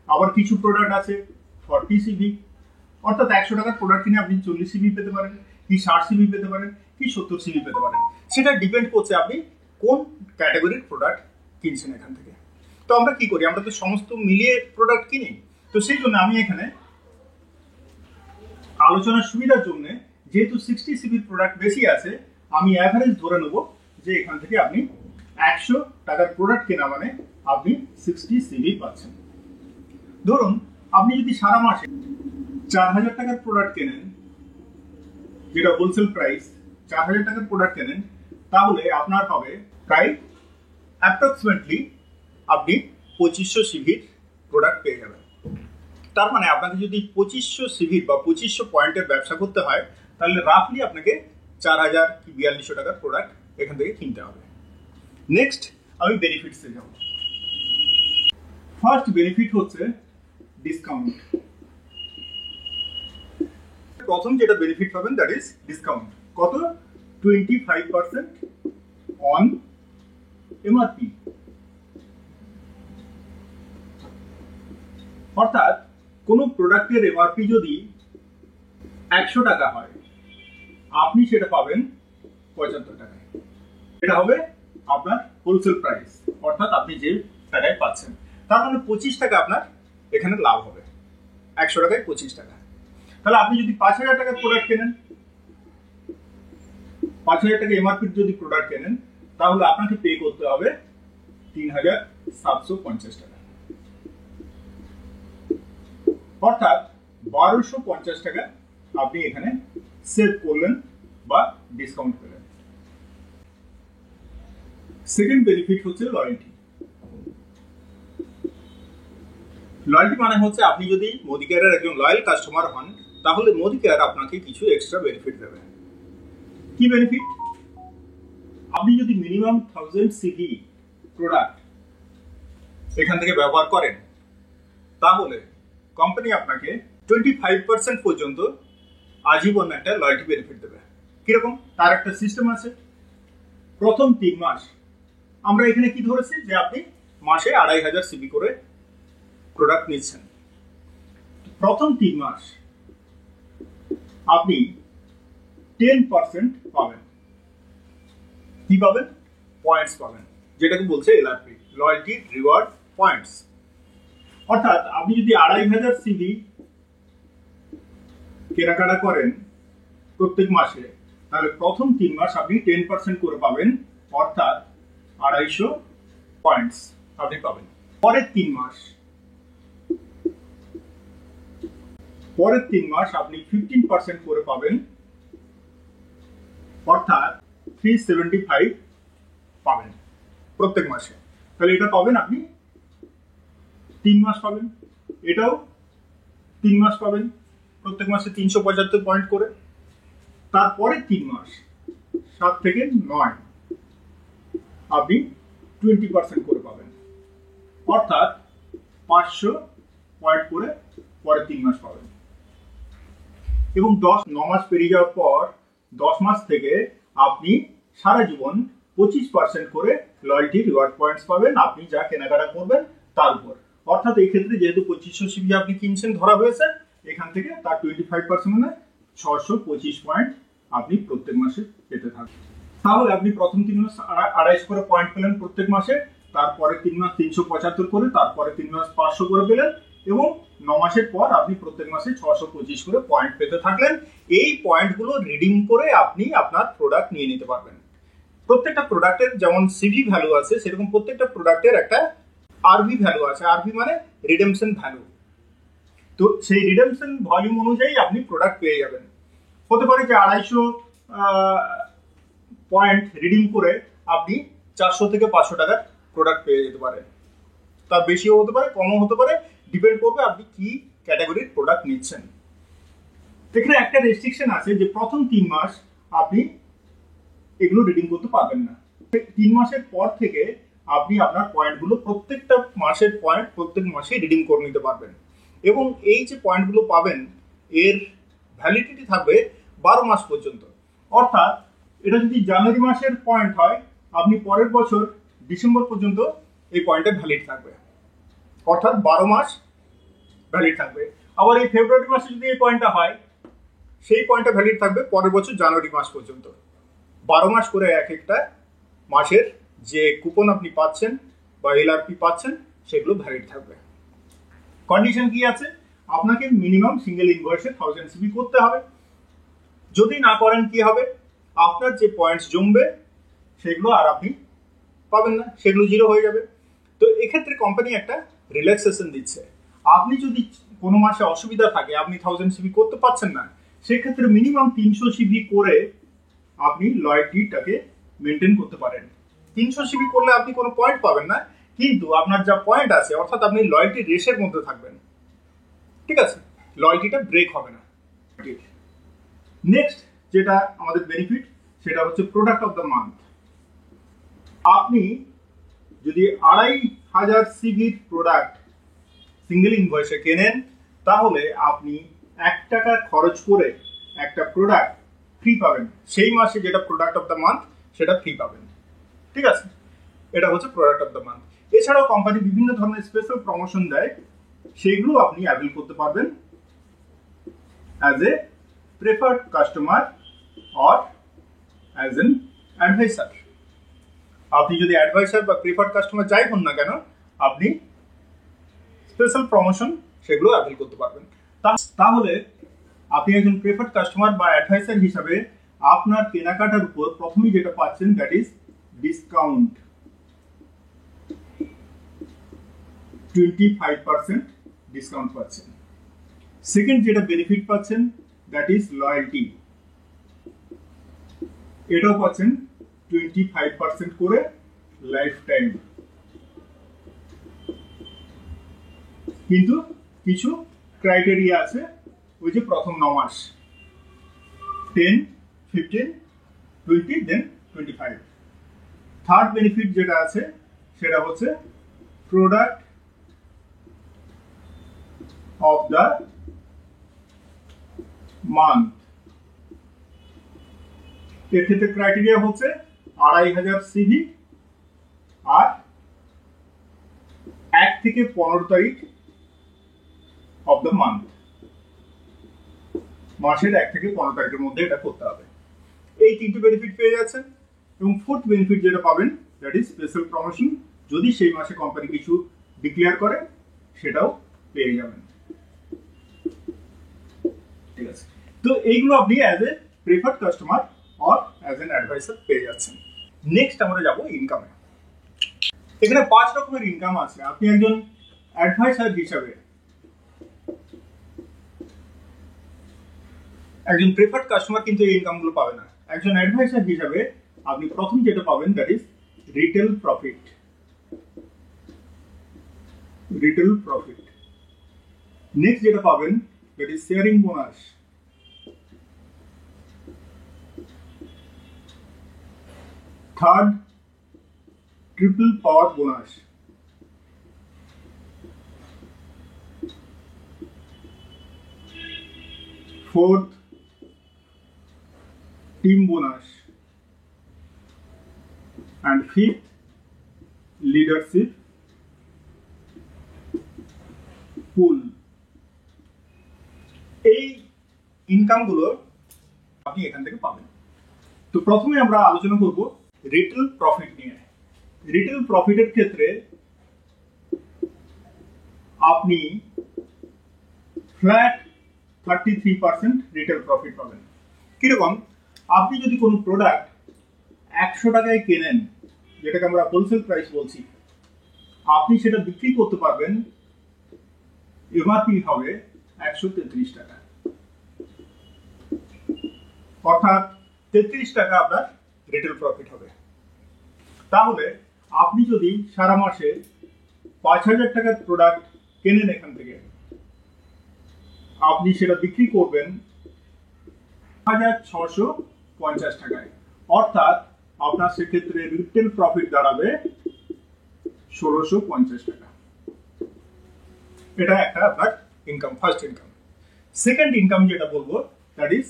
আবার কিছু প্রোডাক্ট আছে 40 সিভি। অর্থাৎ 100 টাকার প্রোডাক্ট কিনে আপনি 40 সিভি পেতে পারেন, কি 60 সিভি পেতে পারেন, কি 70 সিভি পেতে পারেন। সেটা ডিপেন্ড করছে আপনি কোন ক্যাটাগরির প্রোডাক্ট কিনছেন এখান থেকে। তো আমরা কি করি, আমরা তো সমস্ত মিলিয়ে প্রোডাক্ট কিনি। তো সেই জন্য আমি এখানে আলোচনার সুবিধার জন্য, যেহেতু 60 সিভির প্রোডাক্ট বেশি আছে, আমি অ্যাভারেজ ধরে নেব যে এখান থেকে আপনি 100 টাকার প্রোডাক্ট কেনা মানে আপনি 60 সিভি পাচ্ছেন। ধরুন আপনি যদি সারা মাসে 4000 টাকার প্রোডাক্ট কেনেন, যেটা হোলসেল প্রাইস, 4000 টাকার প্রোডাক্ট কেনেন, তাহলে আপনার হবে প্রায় অ্যাপ্রক্সিমেটলি আপনি 2500 সিভির প্রোডাক্ট পেয়ে যাবেন। তার মানে আপনাকে যদি 2500 সিভির বা 2500 পয়েন্টের ব্যবসা করতে হয়, তাহলে রাফলি আপনাকে 4000 কি 4200 টাকার প্রোডাক্ট এখান থেকে কিনতে হবে। নেক্সট আমি বেনিফিটসে যাব। ফার্স্ট বেনিফিট হচ্ছে ডিসকাউন্ট। প্রথম যেটা বেনিফিট পাবেন দ্যাট ইজ ডিসকাউন্ট। কত? 25% অন এমআরপি। অর্থাৎ কোনো প্রোডাক্টের এমআরপি যদি 100 টাকা হয়, আপনি সেটা পাবেন 75 টাকায়। এটা হবে আপনার হোলসেল প্রাইস, অর্থাৎ আপনি যে টাকায় পাচ্ছেন। তার মানে 25 টাকা আপনার এখানে লাভ হবে, 100 টাকায় 25 টাকা। তাহলে আপনি যদি 5000 টাকার প্রোডাক্ট কেনেন, 5000 টাকা এমআরপি যদি প্রোডাক্ট কেনেন, তাহলে আপনাকে পে করতে হবে 3750 টাকা, অর্থাৎ 1250 টাকা আপনি এখানে সেভ করলেন বা ডিসকাউন্ট পেলেন। সেকেন্ড বেনিফিট হচ্ছে লয়্যালটি। লয়্যালটি মানে হচ্ছে আপনি যদি মোদি কেয়ারের একজন লয়াল কাস্টমার হন, তাহলে মোদি কেয়ার আপনাকে কিছু এক্সট্রা বেনিফিট দেবে। কি বেনিফিট? আপনি যদি মিনিমাম 1000 সিভি প্রোডাক্ট এখান থেকে ব্যবহার করেন, তাহলে কোম্পানি আপনাকে 25% পর্যন্ত আজীবন একটা লয়্যালটি বেনিফিট দেবে। কিরকম? তার একটা সিস্টেম আছে। প্রথম 3 মাস আমরা এখানে কি ধরেছি যে আপনি মাসে 2500 সিভি করে প্রোডাক্ট নিচ্ছেন। প্রথম 3 মাস আপনি 10% পাবেন। কি পাবেন? পয়েন্টস পাবেন, যেটাকে বলছে এলআরপি, লয়্যালটি রিওয়ার্ড পয়েন্টস। অর্থাৎ আপনি যদি 2500 সিভি কেনাকাটা করেন প্রত্যেক মাসে, তাহলে প্রথম 3 মাস আপনি 10% করে পাবেন, অর্থাৎ 250 পয়েন্টস আপনি পাবেন। পরের 3 মাস আপনি 15% করে পাবেন, অর্থাৎ 375 পাবেন প্রত্যেক মাসে। তাহলে এটা পাবেন আপনি 3 মাস পাবেন, এটাও 3 মাস পাবেন, প্রত্যেক মাসে 375 পয়েন্ট করে। তারপরে 3 মাস 7 থেকে 9 আপনি 20% করে পাবেন, অর্থাৎ 500 পয়েন্ট করে পরের 3 মাস পাবেন। এবং 9 মাস পেরিয়ে যাওয়ার পর 10 মাস থেকে আপনি সারা জীবন 25% করে লয়্যালটি রিওয়ার্ড পয়েন্টস পাবেন আপনি যা কেনাকাটা করবেন তার উপর। অর্থাৎ এই ক্ষেত্রে যেহেতু 2500 সিভি আপনি কিনছেন ধরা হয়েছে, এখান থেকে তার 25% মানে 625 পয়েন্ট আপনি প্রত্যেক মাসে পেতে থাকবেন। তাহলে আপনি প্রথম 3 মাস 250 করে পয়েন্ট পেলেন প্রত্যেক মাসে, তারপরে 3 মাস 375 করে, তারপরে 3 মাস 500 করে পেলেন, এবং 9 মাসের পর আপনি প্রত্যেক মাসে 625 করে পয়েন্ট পেতে থাকলেন। এই পয়েন্টগুলো রিডিম করে আপনি আপনার প্রোডাক্ট নিয়ে নিতে পারবেন। প্রত্যেকটা প্রোডাক্টের যেমন সিভি ভ্যালু আছে, সেরকম প্রত্যেকটা প্রোডাক্টের একটা আরভি ভ্যালু আছে। আরভি মানে রিডেমশন ভ্যালু। তো সেই রিডেমশন ভলিউম অনুযায়ী আপনি প্রোডাক্ট পেয়ে যাবেন। হতে পারে যে 250 পয়েন্ট রিডিম করে আপনি 400 থেকে 500 টাকার প্রোডাক্ট পেয়ে যেতে পারেন। তার বেশিও হতে পারে, কমও হতে পারে, ডিপেন্ড করবে আপনি কি ক্যাটাগরির প্রোডাক্ট নিচ্ছেন। এখানে একটা রেস্ট্রিকশন আছে যে প্রথম 3 মাস আপনি এগুলো রিডিম করতে পারবেন না। 3 মাসের পর থেকে আপনি আপনার পয়েন্টগুলো প্রত্যেকটা মাসের পয়েন্ট প্রত্যেক মাসে রিডিম করে নিতে পারবেন। এবং এই যে পয়েন্টগুলো পাবেন এর ভ্যালিডিটি থাকবে 12 মাস পর্যন্ত। অর্থাৎ এটা যদি জানুয়ারি মাসের পয়েন্ট হয়, আপনি পরের বছর ডিসেম্বর পর্যন্ত এই পয়েন্টটা ভ্যালিড থাকবে, অর্থাৎ 12 মাস ভ্যালিড থাকবে। আবার এই ফেব্রুয়ারি মাসে যদি এই পয়েন্টটা হয়, সেই পয়েন্টটা ভ্যালিড থাকবে পরের বছর জানুয়ারি মাস পর্যন্ত। 12 মাস করে এক একটা মাসের যে কুপন আপনি পাচ্ছেন বা এলআরপি পাচ্ছেন সেগুলো ভ্যালিড থাকবে। কন্ডিশন কি আছে? আপনাকে মিনিমাম সিঙ্গেল ইনভয়েসে 1000 সিবি করতে হবে। যদি না করেন কি হবে? আপনার যে পয়েন্টস জমবে সেগুলো আর আপনি পাবেন না, সেগুলো জিরো হয়ে যাবে। তো এক্ষেত্রে কোম্পানি একটা রিল্যাক্সেশন দিচ্ছে। আপনি যদি কোনো মাসে অসুবিধা থাকে, আপনি 1000 সিবি করতে পারছেন না, সেক্ষেত্রে মিনিমাম 300 সিবি করে আপনি লয়্যালটিটাকে মেনটেন করতে পারেন। 300 সিবি করলে আপনি কোনো পয়েন্ট পাবেন না, কিন্তু আপনার যা পয়েন্ট আছে অর্থাৎ আপনি লয়্যালটি রেসের মধ্যে থাকবেন। ঠিক আছে, লয়্যালটিটা ব্রেক হবে না। নেক্সট যেটা আমাদের বেনিফিট সেটা হচ্ছে প্রোডাক্ট অফ দ্য মান্থ। আপনি যদি 2500 সিভির প্রোডাক্ট সিঙ্গেল ইনভয়েসে কেনেন, তাহলে আপনি 1 টাকা খরচ করে একটা প্রোডাক্ট ফ্রি পাবেন। সেই মাসে যেটা প্রোডাক্ট অফ দ্য মান্থ সেটা ফ্রি পাবেন। ঠিক আছে, এটা হচ্ছে প্রোডাক্ট অফ দ্য মান্থ। এছাড়াও কোম্পানি বিভিন্ন ধরনের স্পেশাল প্রমোশন দেয়, সেগুলো আপনি অ্যাভেল করতে পারবেন as a preferred customer or as an adviser. আপনি যদি অ্যাডভাইসার বা প্রেফার্ড কাস্টমার যাই হন না কেন, আপনি স্পেশাল প্রমোশন সেগুলো অ্যাভেল করতে পারবেন। তাহলে আপনি একজন প্রেফার্ড কাস্টমার বা অ্যাডভাইসার হিসাবে আপনার কেনাকাটার উপর প্রথমেই যেটা পাচ্ছেন দ্যাট ইজ ডিসকাউন্ট। 25% ডিসকাউন্ট পাচ্ছেন। সেকেন্ড যেটা বেনিফিট পাচ্ছেন দ্যাট ইজ লয়্যালটি। এটাও পাচ্ছেন 25% করে লাইফ টাইম। কিন্তু কিছু ক্রাইটেরিয়া আছে, ওই যে প্রথম 9 মাস 10, 15, 20 দেন 25। থার্ড বেনিফিট যেটা আছে সেটা হচ্ছে প্রোডাক্ট অফ দ্য মান্থ। এর ক্ষেত্রে ক্রাইটেরিয়া হচ্ছে 2500 সিভি আর 1 থেকে 15 তারিখ অফ দ্য মান্থ। মাসের 1 থেকে 15 তারিখের মধ্যে এটা করতে হবে। এই 3টে বেনিফিট পেয়ে যাচ্ছেন। এবং ফোর্থ বেনিফিট যেটা পাবেন দ্যাট ইজ স্পেশাল প্রমোশন। যদি সেই মাসে কোম্পানি কিছু ডিক্লেয়ার করে সেটাও পেয়ে যাবেন। ঠিক আছে, তো এইগুলো আপনি as a preferred customer or as an adviser পেয়ে যাচ্ছেন। নেক্সট আমরা যাব ইনকামে। এখানে 5 রকমের ইনকাম আছে। আপনি একজন অ্যাডভাইসার হিসাবে, একজন প্রেফার্ড কাস্টমার কিন্তু এই ইনকামগুলো পাবে না। একজন অ্যাডভাইসার হিসাবে আপনি প্রথম যেটা পাবেন that is retail profit. Retail profit. Next যেটা পাবেন that is sharing bonus. Third triple power bonus. Fourth team bonus. and fifth leadership pool। এই ইনকামগুলো আপনি এখান থেকে পাবেন। তো প্রথমে আমরা আলোচনা করব রিটেল প্রফিট নিয়ে। রিটেল প্রফিটের ক্ষেত্রে আপনি ফ্ল্যাট 33% রিটেল প্রফিট পাবেন। কিরকম? আপনি যদি কোনো প্রোডাক্ট 100 টাকায় কেনেন, যেটাকে আমরা হোলসেল প্রাইস বলছি, আপনি সেটা বিক্রি করতে পারবেন, এমআরপি হবে 133 টাকা, অর্থাৎ 33 টাকা আপনার রিটেল প্রফিট হবে। তাহলে আপনি যদি সারা মাসে 5000 টাকার প্রোডাক্ট কেনেন এখান থেকে, আপনি সেটা বিক্রি করবেন 1650 টাকায়, অর্থাৎ আপনার সেক্ষেত্রে রিটেল প্রফিট দাঁড়াবে 1650 টাকা। এটা একটা আপনার income, first income. Second income যেটা বলবো, that is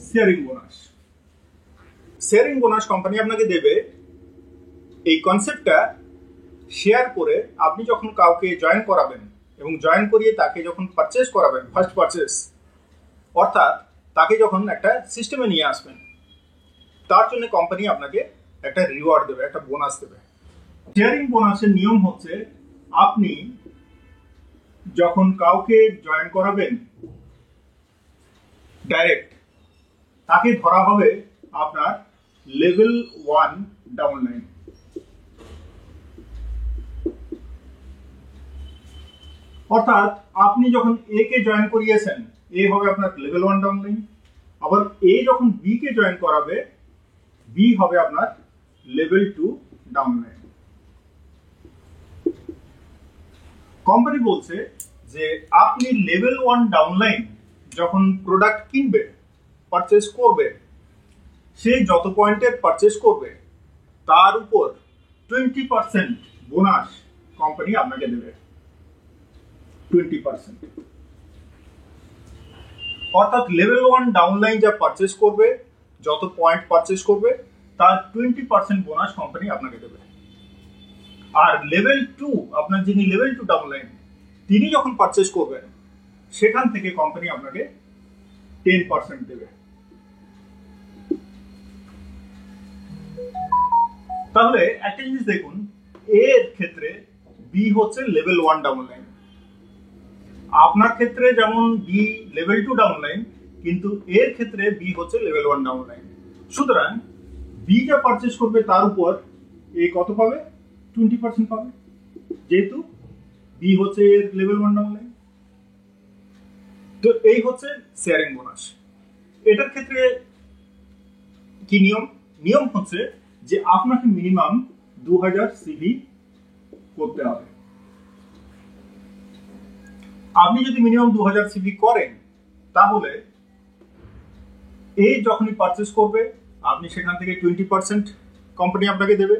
sharing bonus. Sharing bonus company আপনাকে দেবে। এই কনসেপ্টটা শেয়ার করে আপনি যখন কাউকে জয়েন করাবেন এবং জয়েন করিয়ে তাকে যখন পারচেস করাবেন, ফার্স্ট পারচেস, অর্থাৎ তাকে যখন একটা সিস্টেমে নিয়ে আসবেন, তার জন্য কোম্পানি আপনাকে একটা রিওয়ার্ড দেবে, একটা বোনাস দেবে। শেয়ারিং বোনাসের নিয়ম হচ্ছে, আপনি যখন কাউকে জয়েন করাবেন ডাইরেক্ট, তাকে ধরা হবে আপনার লেভেল 1 ডাউনলাইন। অর্থাৎ আপনি যখন এ কে জয়েন করিয়েছেন, এ হবে আপনার লেভেল 1 ডাউনলাইন। আবার এ যখন বি কে জয়েন করাবে, বি হবে আপনার লেভেল 2 ডাউনলাইন। কোম্পানি বলছে যে আপনি লেভেল 1 ডাউনলাইন যখন প্রোডাক্ট কিনবে, পারচেস করবে, সে যত পয়েন্টের পারচেস করবে তার উপর 20% বোনাস কোম্পানি আপনাকে দেবে। 20%, অর্থাৎ লেভেল 1 ডাউনলাইন যা পারচেস করবে, যত পয়েন্ট পারচেস করবে, তার 20% বোনাস কোম্পানি আপনাকে দেবে। আর লেভেল 2, আপনার যিনি লেভেল 2 ডাউনলাইন, তিনি যখন পারচেস করবেন, সেখান থেকে কোম্পানি আপনাকে 10% দেবে। তাহলে একটা জিনিস দেখুন, এর ক্ষেত্রে বি হচ্ছে লেভেল 1 ডাউনলাইন, আপনার ক্ষেত্রে যেমন বি লেভেল 2 ডাউনলাইন, কিন্তু এর ক্ষেত্রে বি হচ্ছে লেভেল 1 ডাউনলাইন। সুতরাং বি যা পারচেস করবে তার উপর এ কত পাবে? 20% পাবে, যেহেতু বি হচ্ছে এর লেভেল 1 ডাউনলাইন। তো এই হচ্ছে শেয়ারিং বোনাস। এটার ক্ষেত্রে কি নিয়ম? নিয়ম হচ্ছে যে আপনাকে মিনিমাম 2000 সিভি করতে হবে। আপনি যদি মিনিমাম 2000 সিভি করেন, তাহলে এ যখনই পারচেস করবে, আপনি সেখান থেকে 20% কোম্পানি আপনাকে দেবে।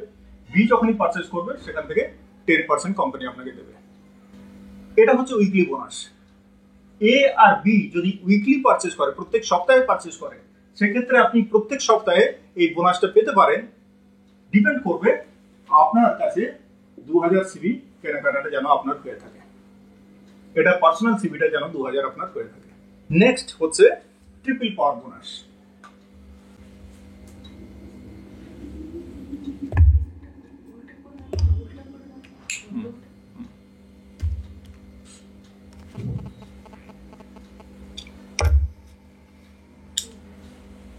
বি যখনই পারচেস করবে, সেখান থেকে 10% কোম্পানি আপনাকে দেবে। এটা হচ্ছে উইকলি বোনাস। এ আর বি যদি উইকলি পারচেস করে, প্রত্যেক সপ্তাহে পারচেস করে, সেক্ষেত্রে আপনি প্রত্যেক সপ্তাহে এই বোনাসটা পেতে পারেন। ডিপেন্ড করবে আপনার কাছে 2000 সিভি কেনাকাটাটা যেন আপনার হয়ে থাকে, এটা পার্সোনাল সিভিটা যেন 2000 আপনার হয়ে থাকে। নেক্সট হচ্ছে ট্রিপল পাওয়ার বোনাস।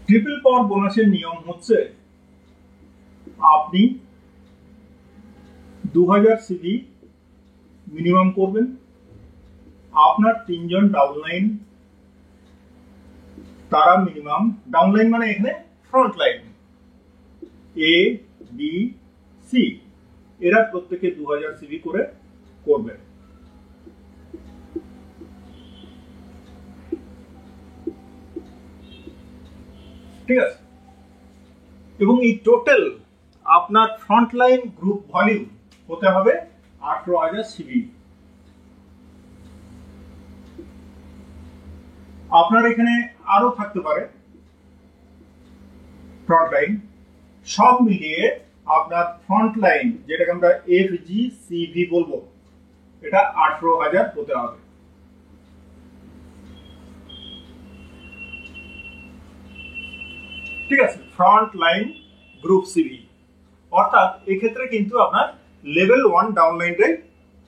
ট্রিপল পাওয়ার বোনাসের নিয়ম হচ্ছে, আপনি 2000 সিভি মিনিমাম করবেন, আপনার 3 জন ডাউনলাইন, তারা মিনিমাম, ডাউনলাইন মানে এখানে front line, A B C, এরা প্রত্যেকে 2000 সিভি করে করবে। ঠিক আছে? এবং এই টোটাল আপনার ফ্রন্ট লাইন গ্রুপ ভলিউম হতে হবে 18000 সিভি। আপনার এখানে আরো থাকতে পারে ফ্রন্ট লাইন, সব মিলিয়ে আপনার ফ্রন্ট লাইন, যেটাকে আমরা FGCV বলবো, এটা 18000 হতে হবে। ঠিক আছে? ফ্রন্ট লাইন গ্রুপ সিভি, অর্থাৎ এক্ষেত্রে কিন্তু আপনার লেভেল 1 ডাউনলাইনটাই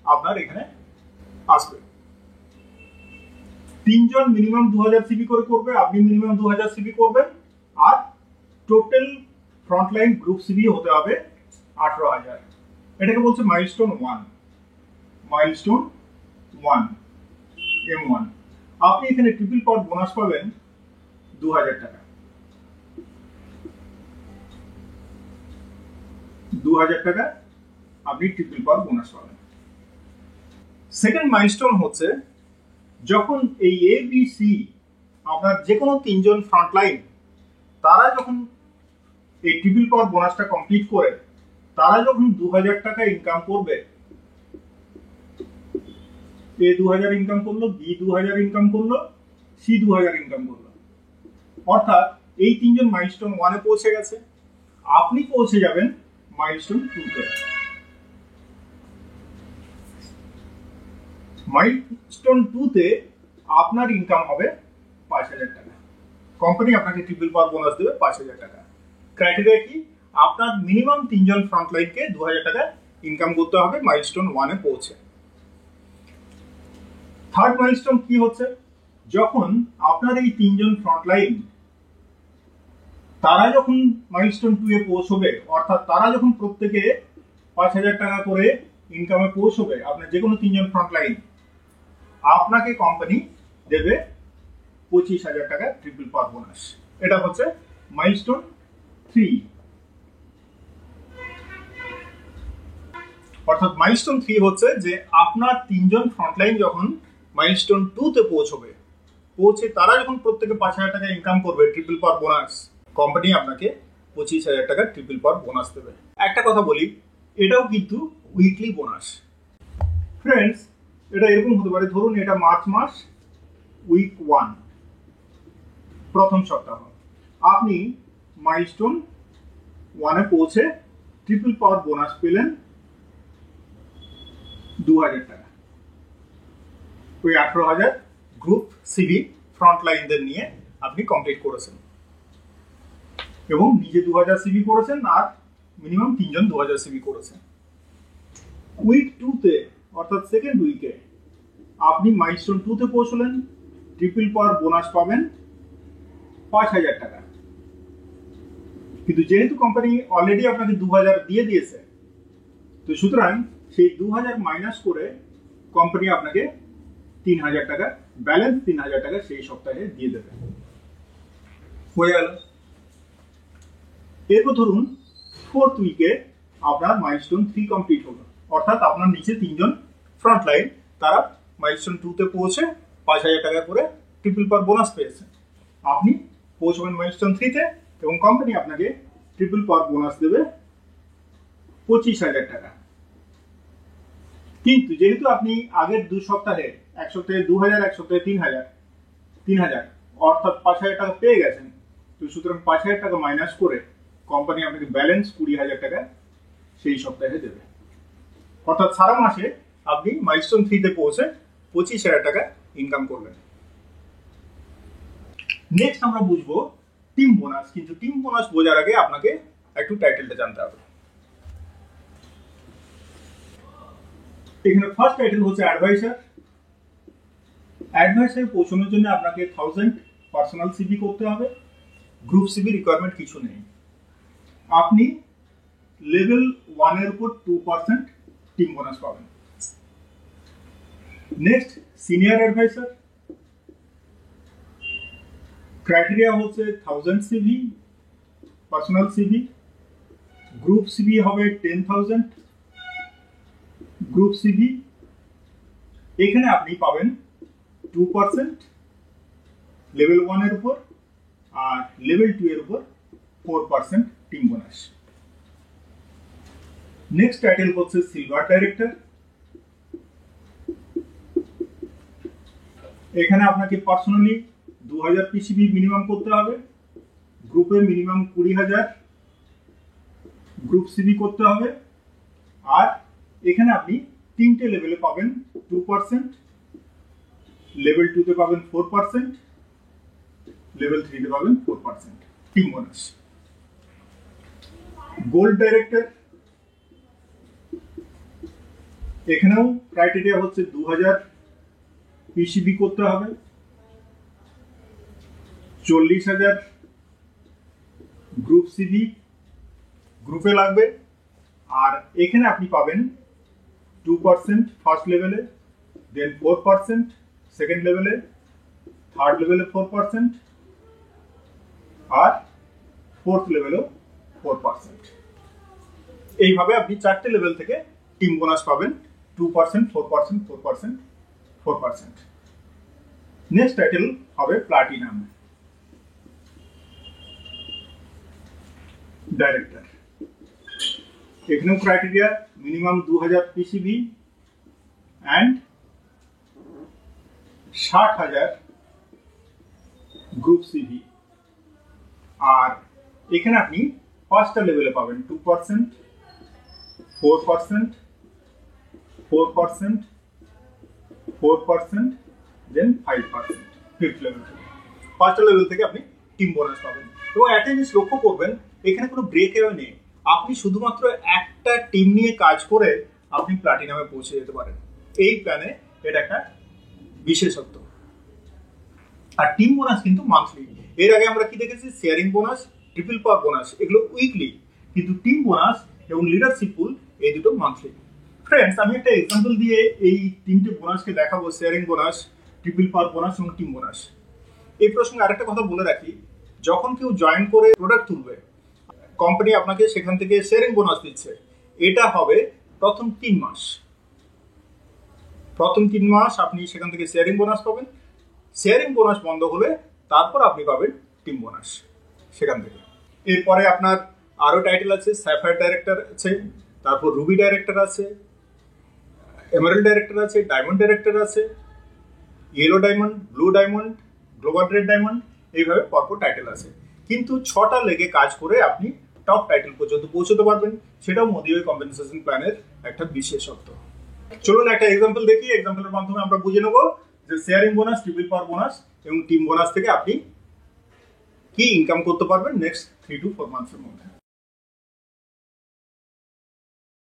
আপনার এখানে আসবে। তিনজন মিনিমাম 2000 সিবি করে করবে, আপনি মিনিমাম 2000 সিবি করবেন, আর টোটাল ফ্রন্টলাইন গ্রুপ সিবি হতে হবে 18,000। এটাকে বলছে মাইলস্টোন 1, মাইলস্টোন 1 M1। আপনি এখানে ট্রিপল পাওয়ার বোনাস পাবেন 2000 টাকা, 2000 টাকা আপনি ট্রিপল পাওয়ার বোনাস পাবেন। সেকেন্ড মাইলস্টোন হচ্ছে যখন এই ABC আপনার যে কোনো তিনজন ফ্রন্টলাইন তারা যখন এই ট্রিপল পাওয়ার বোনাসটা কমপ্লিট করে তারা যখন 2000 টাকা ইনকাম করবে, A 2000 ইনকাম করলো, B 2000 ইনকাম করলো, C 2000 ইনকাম করলো, অর্থাৎ এই তিনজন মাইলস্টোন 1 এ পৌঁছে গেছে। আপনি পৌঁছে যাবেন মাইলস্টোন 2 তে। মাইলস্টোন 2 তে আপনার ইনকাম হবে 5000 টাকা, কোম্পানি আপনাকে ট্রিপল পাওয়ার বোনাস দেবে 5000 টাকা। ক্রাইটেরিয়া কি? আপনার মিনিমাম তিনজন ফ্রন্টলাইনকে 2000 টাকা ইনকাম করতে হবে মাইলস্টোন 1 এ পৌঁছে। থার্ড মাইলস্টোন কি হচ্ছে? যখন আপনার এই তিনজন ফ্রন্টলাইন তারা যখন মাইলস্টোন 2 এ পৌঁছবে, অর্থাৎ তারা যখন প্রত্যেকে 5000 টাকা করে ইনকামে পৌঁছবে, আপনার যে কোনো তিনজন ফ্রন্টলাইন, আপনাকে কোম্পানি দেবে 25,000 টাকা ট্রিপল পাওয়ার বোনাস। এটা হচ্ছে মাইলস্টোন 3। অর্থাৎ মাইলস্টোন 3 হচ্ছে যে আপনার তিনজন ফ্রন্টলাইন যখন মাইলস্টোন 2 তে পৌঁছে তারা যখন প্রত্যেকে 5000 টাকা ইনকাম করবে ট্রিপল পাওয়ার বোনাস, কোম্পানি আপনাকে 25,000 টাকা ট্রিপল পাওয়ার বোনাস দেবে। একটা কথা বলি, এটাও কিন্তু উইকলি বোনাস। ফ্রেন্ডস, এটা এরকম হতে পারে, ধরুন এটা মার্চ মাস, উইক 1, প্রথম সপ্তাহ, আপনি মাইলস্টোন 1 এ পৌঁছে ট্রিপল পাওয়ার বোনাস পেলেন 2000 টাকা। ওই 18,000 গ্রুপ সিবি ফ্রন্টলাইনদের নিয়ে আপনি কমপ্লিট করেছেন এবং নিজে 2000 সিবি করেছেন, আর মিনিমাম তিনজন 2000 সিবি করেছেন। উইক 2 তে অর্থাৎ সেকেন্ড উইকে আপনি মাইলস্টোন 2 তে পৌঁছলেন, ট্রিপল পাওয়ার বোনাস পাবেন 5000 টাকা। কিন্তু যেহেতু কোম্পানি অলরেডি আপনাকে 2000 দিয়ে দিয়েছে, তো সুতরাং সেই 2000 মাইনাস করে কোম্পানি আপনাকে 3000 টাকা, ব্যালেন্স 3000 টাকা সেই সপ্তাহে দিয়ে দেবে। হয়ে গেল। এরপর ধরুন ফোর্থ উইকে আপনার মাইলস্টোন 3 কমপ্লিট হলো, অর্থাৎ আপনার নিচে তিনজন ফ্রন্টলাইন তারা মাইলস্টোন 2 তে পৌঁছে 5000 টাকা করে ট্রিপল পাওয়ার বোনাস পেয়েছে। আপনি পৌঁছবেন মাইলস্টোন 3 তে এবং কোম্পানি আপনাকে ট্রিপল পাওয়ার বোনাস দেবে 25,000 টাকা। কিন্তু যেহেতু আপনি আগের 2 সপ্তাহে, এক সপ্তাহে 2000, এক সপ্তাহে 3000 অর্থাৎ 5000 টাকা পেয়ে গেছেন, তো সুতরাং 5000 টাকা মাইনাস করে কোম্পানি আপনাকে ব্যালেন্স 20,000 টাকা সেই সপ্তাহে দেবে। অর্থাৎ সারা মাসে আপনি মাইলস্টোন 3 তে পৌঁছে 25,000 টাকা ইনকাম করবেন। নেক্সট আমরা বুঝবো টিম বোনাস, কিন্তু টিম বোনাস বোঝার আগে আপনাকে একটু টাইটেলটা জানতে হবে। এখানে ফার্স্ট টাইটেল হচ্ছে অ্যাডভাইসার। অ্যাডভাইসারে পৌঁছানোর জন্য আপনাকে 1000 পার্সোনাল সিবি করতে হবে, গ্রুপ সিবি রিকোয়ারমেন্ট কিছু নেই। আপনি লেভেল 1 এর উপর 2% টিম বোনাস পাবেন। নেক্সট সিনিয়র অ্যাডভাইসার, ক্রাইটেরিয়া হচ্ছে 1000 CV personal CV, group CV হবে 10,000 গ্রুপ সিভি। এখানে আপনি পাবেন 2% লেভেল 1 এর উপর, আর লেভেল 2 এর উপর 4% টিম বোনাস। নেক্সট টাইটেল হচ্ছে সিলভার ডাইরেক্টর। এখানে আপনাকে পার্সোনালি 2000 পিসিবি মিনিমাম করতে হবে, গ্রুপে মিনিমাম 20,000 গ্রুপ সিবি করতে হবে, আর এখানে আপনি 3টে লেভেলে পাবেন 2%, লেভেল 2 তে পাবেন 4%, লেভেল 3 তে পাবেন 4% টিম বোনাস। গোল্ড ডাইরেক্টর, এখানেও ক্রাইটেরিয়া হচ্ছে 2000 পিসিবি করতে হবে, 40,000 গ্রুপ সিভি গ্রুপে লাগবে। আর এখানে আপনি পাবেন 2% ফার্স্ট লেভেলে, দেন 4% সেকেন্ড লেভেলে, থার্ড লেভেলে 4%, আর ফোর্থ লেভেলেও 4%। এইভাবে আপনি 4টে লেভেল থেকে টিম বোনাস পাবেন, 2%, 4%, 4%, 4%। নেক্সট টাইটেল হবে প্লাটিনাম ডাইরেক্টর। এখানেও criteria minimum 2000 PCB and 60,000 group CV. আর এখানে আপনি 5টা লেভেলে পাবেন 2%, 4%, 4%, 4%, দেন 5%। ফিফথ লেভেল থেকে 5টা লেভেল থেকে আপনি টিম বোনাস পাবেন। এবং একটা জিনিস লক্ষ্য করবেন, এখানে কোনো ব্রেক এও নেই। আপনি শুধুমাত্র একটা টিম নিয়ে কাজ করে আপনি প্লাটিনামে পৌঁছে যেতে পারেন। এই প্ল্যানে এটা একটা বিশেষত্ব। আর টিম বোনাস কিন্তু মান্থলি। এর আগে আমরা কি দেখেছি, শেয়ারিং বোনাস, ট্রিপল পাওয়ার বোনাস, এগুলো উইকলি, কিন্তু টিম বোনাস এবং লিডারশিপ পুল এই দুটো মান্থলি। ফ্রেন্ডস, আমি একটা এক্সাম্পল দিয়ে এই 3টে বোনাসকে দেখাবো, শেয়ারিং বোনাস, ট্রিপল পাওয়ার বোনাস এবং টিম বোনাস। এই প্রসঙ্গে আরেকটা কথা বলে রাখি, যখন কেউ জয়েন করে প্রোডাক্ট তুলবে, কোম্পানি আপনাকে সেখান থেকে শেয়ারিং বোনাস দিচ্ছে। এটা হবে প্রথম 3 মাস। প্রথম 3 মাস আপনি সেখান থেকে শেয়ারিং বোনাস পাবেন। শেয়ারিং বোনাস বন্ধ হলে তারপর আপনি পাবেন টিম বোনাস সেখান থেকে। এরপরে আপনার আরো টাইটেল আছে, স্যাফায়ার ডাইরেক্টর আছে, তারপর রুবি ডাইরেক্টর আছে, এমারেল্ড ডাইরেক্টর আছে, ডায়মন্ড ডাইরেক্টর আছে, yellow diamond, blue diamond, global red diamond, এইভাবে পরপর টাইটেল আছে। কিন্তু 6টা লেগে কাজ করে আপনি টপ টাইটেল পর্যন্ত পৌঁছতে পারবেন। সেটাও মোদিওই কম্পেনসেশন প্ল্যানের একটা বিশেষত্ব। চলুন একটা এক্সাম্পল দেখি। এক্সাম্পলের মাধ্যমে আমরা বুঝে নেব যে শেয়ারিং বোনাস, ট্রিপল পাওয়ার বোনাস এবং টিম বোনাস থেকে আপনি কি ইনকাম করতে পারবেন নেক্সট 3 to 4 মান্থসের মধ্যে।